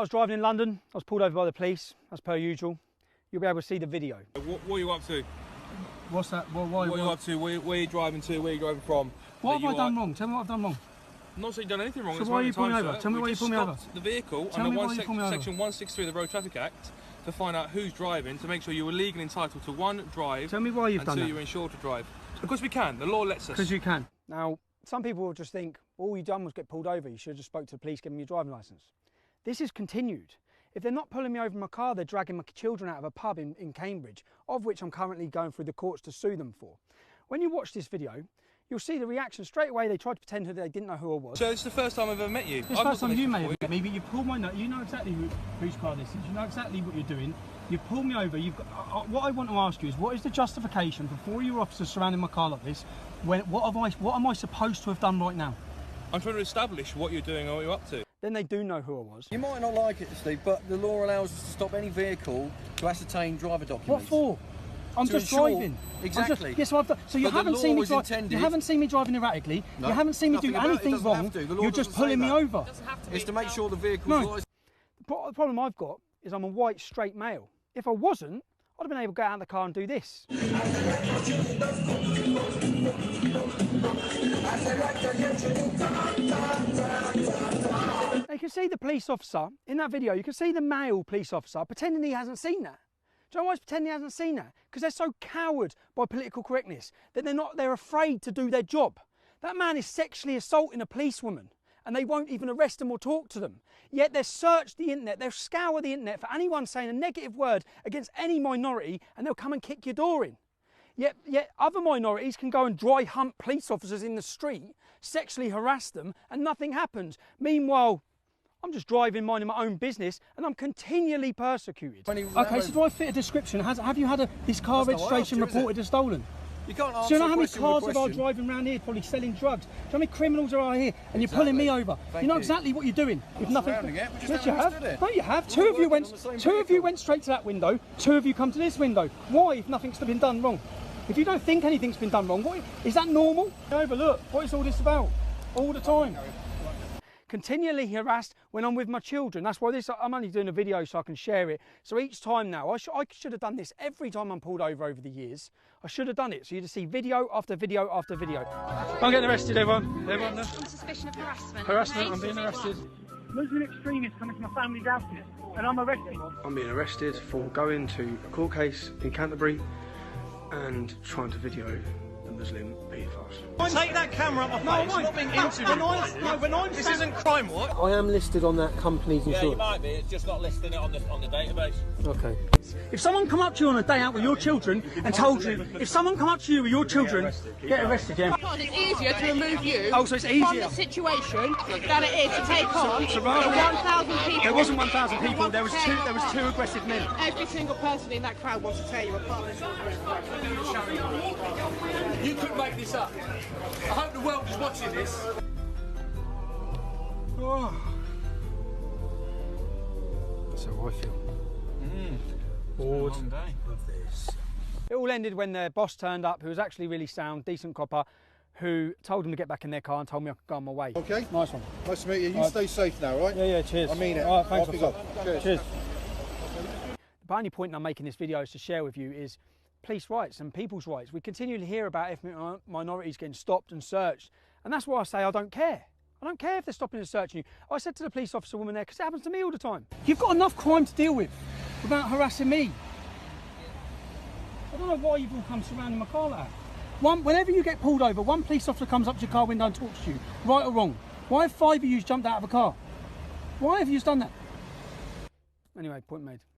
I was driving in London, I was pulled over by the police, as per usual. You'll be able to see the video. What are you up to? What's that? What are you up to? Where are you driving to? Where are you driving from? What have I done wrong? Tell me what I've done wrong. I'm not saying you've done anything wrong. So why are you pulling me over? Tell me why you pulled me over. The vehicle under section 163 of the Road Traffic Act to find out who's driving, to make sure you were legally entitled to 1, drive. Tell me why you've done that. And 2, you're insured to drive. Because we can. The law lets us. Because you can. Now, some people will just think all you done was get pulled over. You should have just spoke to the police, give them your driving licence. This is continued. If they're not pulling me over in my car, they're dragging my children out of a pub in Cambridge, of which I'm currently going through the courts to sue them for. When you watch this video, you'll see the reaction straight away. They tried to pretend that they didn't know who I was. So it's the first time I've ever met you? It's the first time you may have met me, but you pulled my nose. You know exactly whose car this is. You know exactly what you're doing. You pulled me over. You've got, what I want to ask you is, what is the justification for 4 of your officers surrounding my car like this? What am I supposed to have done right now? I'm trying to establish what you're doing and what you're up to. Then they do know who I was. You might not like it, Steve, but the law allows us to stop any vehicle to ascertain driver documents. What for? I'm just driving. Exactly. Yes, so so you haven't seen me you haven't seen me driving erratically. No, you haven't seen me do anything wrong. You're just pulling me over. It's to make sure the vehicle's license. The problem I've got is I'm a white, straight male. If I wasn't, I'd have been able to get out of the car and do this. You can see the police officer, in that video, you can see the male police officer pretending he hasn't seen that. Do you know why he's pretending he hasn't seen that? Because they're so cowed by political correctness that they're afraid to do their job. That man is sexually assaulting a policewoman and they won't even arrest them or talk to them. Yet they search the internet, they'll scour the internet for anyone saying a negative word against any minority and they'll come and kick your door in. Yet other minorities can go and dry hump police officers in the street, sexually harass them, and nothing happens. Meanwhile, I'm just driving, minding my own business, and I'm continually persecuted. Okay, so do I fit a description? Have you had this car registration reported as stolen? You can't answer. So you know how many cars there are driving around here, probably selling drugs? Do you know how many criminals there are here, and you're pulling me over? You know exactly what you're doing. If nothing, yes, you have. No, you have. Two of you went straight to that window. 2 of you come to this window. Why, if nothing's been done wrong? If you don't think anything's been done wrong, is that normal? Overlook. What is all this about? All the time. Continually harassed when I'm with my children. That's why I'm only doing a video so I can share it. So each time now, I should have done this every time I'm pulled over the years. I should have done it. So you just see video after video after video. I'm getting arrested, everyone. Everyone there? On suspicion of harassment. Harassment, I'm being arrested. Muslim extremists coming to my family's house and I'm arrested. I'm being arrested for going to a court case in Canterbury and trying to video the Muslim paedophile. Take that camera off my face. Not being interviewed. This isn't crime, what? I am listed on that company's insurance. Yeah, you might be. It's just not listing it on the database. Okay. If someone come up to you on a day out with your children and told you, if someone come up to you with your children, get arrested, yeah? It's easier to remove you so it's easier from the situation than it is to take on 1,000 people. There wasn't 1,000 people. There was two aggressive men. Every single person in that crowd wants to tear you apart. You couldn't make this up. I hope the world is watching this. Oh. That's how I feel. Bored of this. It all ended when their boss turned up, who was actually really sound, decent copper, who told them to get back in their car and told me I could go on my way. Okay. Nice one. Nice to meet you. You stay safe now, right? Yeah, cheers. I mean it. All right, thanks, officer. Cheers. The only point I'm making this video is to share with you is police rights and people's rights. We continue to hear about ethnic minorities getting stopped and searched, and that's why I say I don't care. I don't care if they're stopping and searching you. I said to the police officer woman there, because it happens to me all the time. You've got enough crime to deal with without harassing me. I don't know why you've all come surrounding my car like that. Whenever you get pulled over, one police officer comes up to your car window and talks to you, right or wrong. Why have 5 of you jumped out of a car? Why have you done that? Anyway, point made.